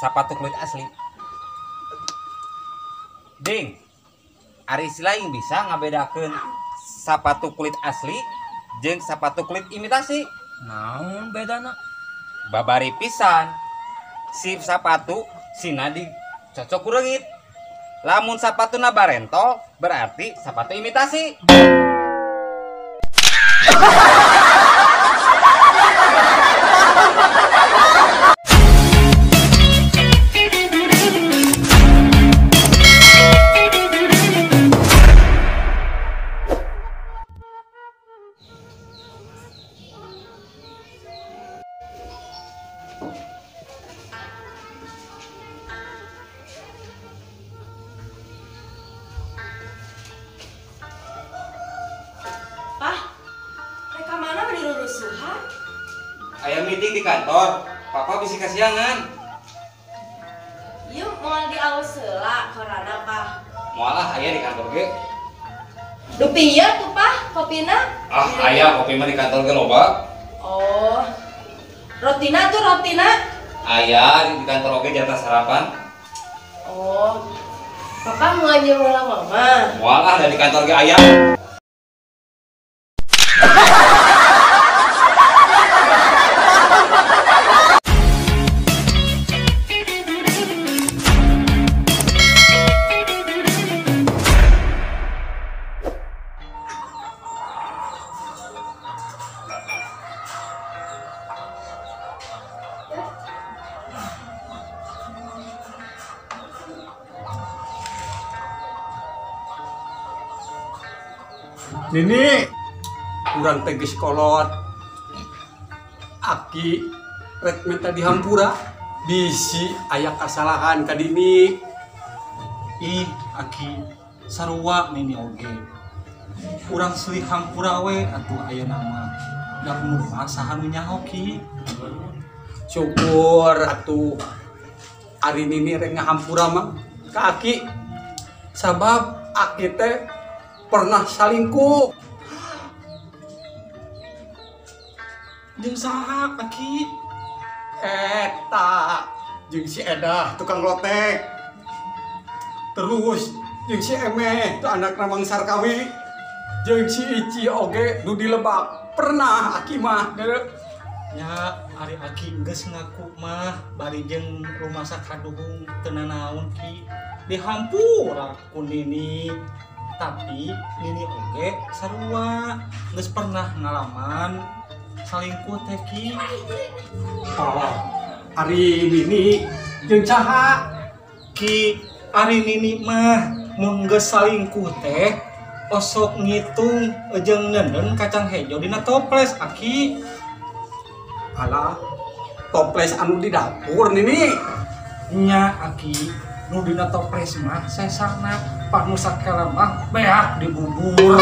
sepatu kulit asli. Ding, ari lain bisa ngabedakeun sepatu kulit asli jeung sepatu kulit imitasi. Naon bedana? Babari pisan. Si sepatu sina dicocok ku reungit. Lamun sepatuna barentol berarti sepatu imitasi. Aya meeting di kantor, papa bisi kasiangan. Yuk mau diaus heula korana Pak. Moalah aya di kantor ge. Dupieu tuh Pak kopina? Aya kopi mah di kantor ge loba. Oh. Rotina tuh rotina? Aya di kantor oge jatah sarapan. Oh. Papa mau ngajak ulang mama. Moalah dari kantor ge aya. Nini, kurang tegas kolot. Aki rek minta dihampura, bisi aya kasalahan ka dini. Ih, Aki, sarua nini oge. Urang selih hampura we atuh aya nama. Da umur mah saha nu nyaho Ki. Syukur atuh ari nini rek ngahampura mah ka Aki. Sabab Aki teh pernah salingkuh. Jeung saha Aki? Eta jeung si Edah tukang lotek. Terus jeung si Emeh tu anak Ramang Sarkawi. Jeung si Ici oge nu di Lebak. Pernah Aki mah Ya, ari Aki geus ngaku mah bari jeung rumah sakaduhung teu nanaon Ki. Dihampura ku Nini. Tapi Nini oge sarua geus pernah ngalaman salingkuh teh Ki. Oh, ari Nini jeung saha? Ki, ari Nini mah mun geus salingkuh teh osok ngitung jeung neundeun kacang hejo dina toples Aki. Alah, toples anu di dapur Nini. Nya Aki, nu dina toples mah sesana panu sakala mah beak dibubur.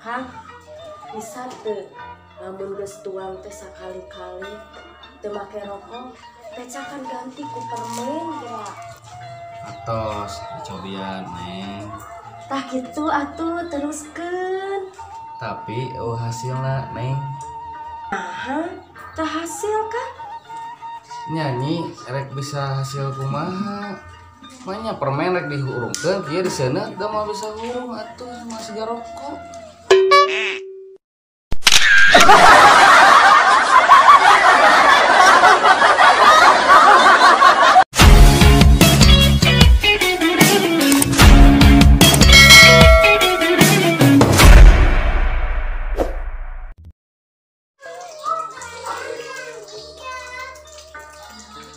Kang, bisa teu lamun geus tuang teh sakali-kali teu make rokok, pecakan ganti ku permen gerak. Atos cobian neng. Tah kitu atuh teruskeun. Tapi hasilna neng. Aha, tah hasil kan? Nyanyi rek bisa hasil kumaha. Makanya permen rek dihurungkeun kieu diseuneut da mah bisa hurung atuh masih rokok.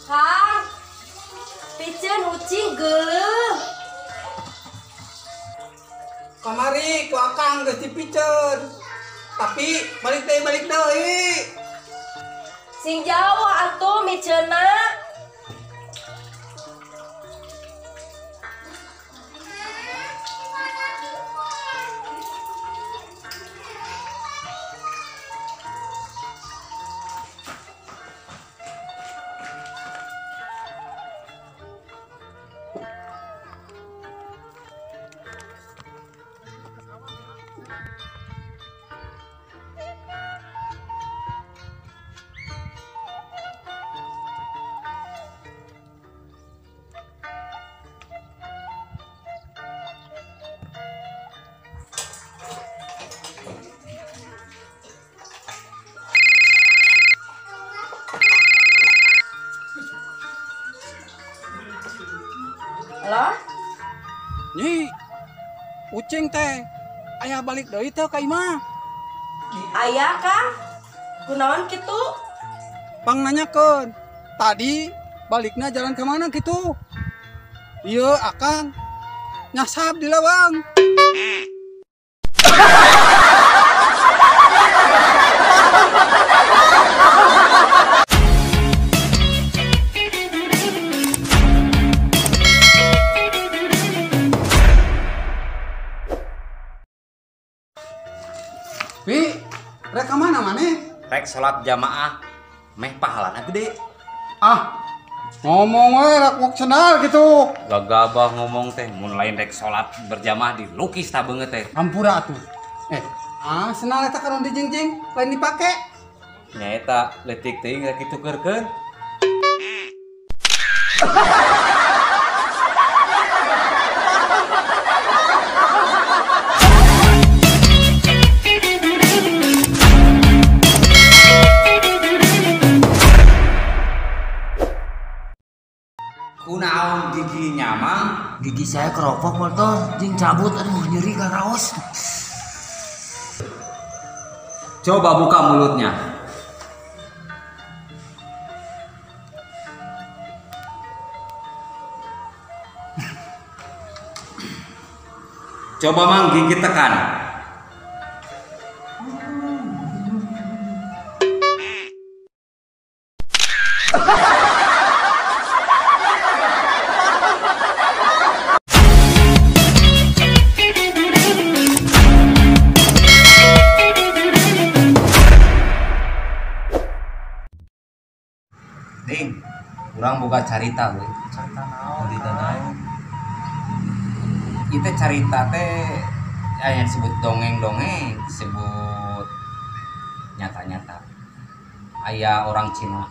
Kang, piceun ucing geuleuh. Kamari ku akang geus dipiceun. Tapi balik deui. Sing Jawa atuh miceuna. Ucing teh aya balik deui teh ka imah. Aya Kang, kunaon kitu? Pang nanyakeun. Tadi baliknya jalan ke mana gitu? Iya, Akang. Nyasap di lawang. Pi, rek mana maneh? Rek salat jamaah meh pahalana gede. Ah, ngomong we rek wok sendal gitu. Gagabah ngomong teh mun lain rek salat berjamaah di lukis ta beungeut teh. Hampura atuh. Sendal eta kan dijingjing, lain dipake. Nya eta leutik teuing rek ditukerkeun. Kunaon gigi nyamang? Gigi saya keropok motor, jing cabut, aduh nyeri kan raos. Coba buka mulutnya. Coba mang gigi tekan. Ding, kurang boga carita we. Carita naon? Itu carita teh yang disebut dongeng-dongeng, disebut nyata-nyata. Aya orang Cina.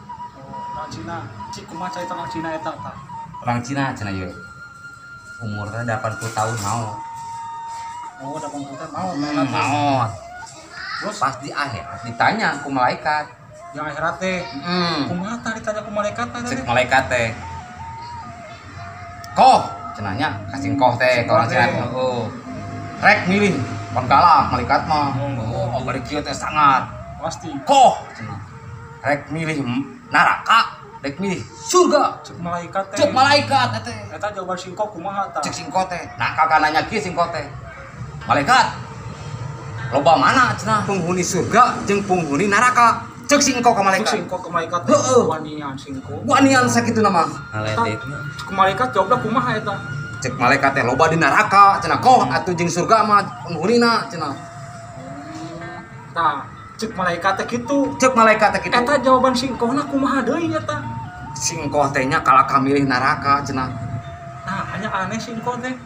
Orang Cina, cik kumaha carita orang Cina eta tah? Orang Cina cenah ieu. Umurnya 80 tahun mau. Oh, da komputer mau Mau. Terus pas di akhirat ditanya ku malaikat. yang akhirat teh. Kumaha tah ditanya ku malaikat teh? Cek malaikat teh. Koh cenanya kasih koh teh ka orang Cina. Heeh. Rek milih pan galak malaikat mah. Oh, bari kieu teh sangat. Pasti. Koh cenah. Rek milih neraka, rek milih surga. Cek malaikat teh. Cek malaikat teh. Eta jawaban singkok kumaha tah? Cek singkot teh. Nah, kakak nanya kieu singkot teh. Malaikat. Loba mana cenah penghuni surga jeung penghuni neraka? Cek singkot ka Cek malaikat. singkok ke malaikat teh. Heeh. Wanian singkok. Wanian sakitu nama. Cek malaikat jawabna kumaha eta? Cek malaikat teh loba di neraka cenah koh atuh jeung surga mah penghunina cenah. Tah, cek malaikat teh kitu. Cek malaikat teh kitu. Eta jawaban singkokna kumaha deui eta? Singkoh teh nya kalak milih neraka cenah. Nah, hanya aneh singkok teh.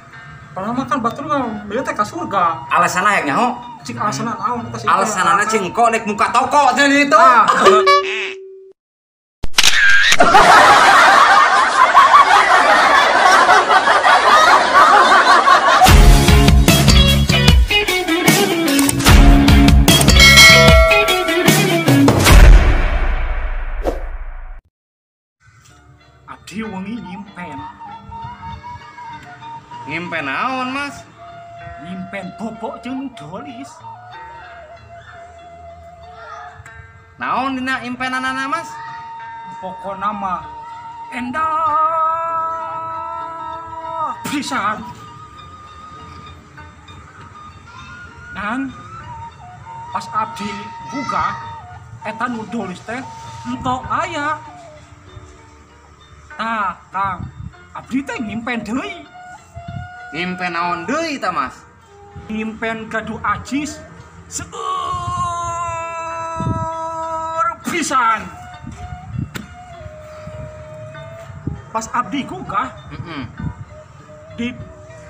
Padahal mah kan batur mah beureut teh ka surga. Alasanna hayang nyaho? Cik alasanna naon eta singkok? Alasanana cingko dek muka toko cenah di ditu. Abdi wengi nyimpen. Ngimpen naon, Mas? Nyimpen bobok jeung dolis. Naon dina impenanana, Mas? Pokona mah endah pisan. Dan pas abdi buka eta nu dolis teh entok aya. Tah, Kang, abdi teh nyimpen deui. Ngimpen naon deui ta, Mas? Nyimpen gaduh ajis seueur pisan. Pas abdi gugah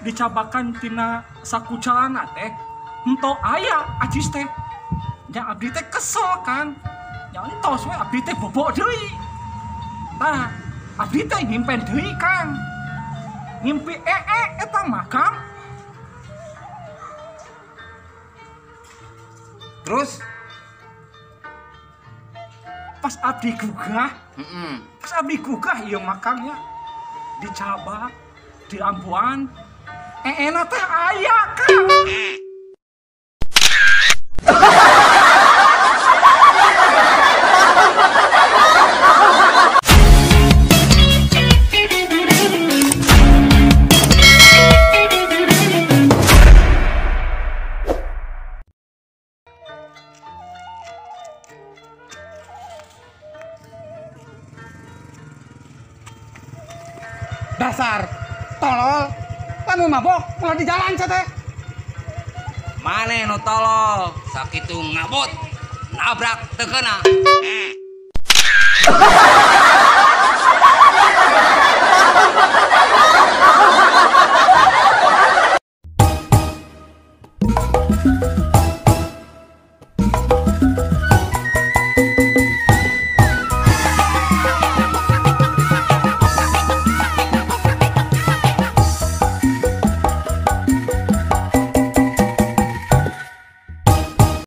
dicabakan tina sakucelana teh ento aya ajis teh. Nya abdi teh kesel kan. Nya entos we abdi teh bobok deui. Tah, abdi teh nyimpen deui, Kang. Ngimpi eta mah, Kang. Terus Pas abdi gugah, pas abdi gugah ieu makangnya dicabak, diampuan, enak teh aya Kang. Dasar tolol, kamu mabok mulai di jalan teh. Mane nu tolol sakitu ngabut nabrak teu keuna.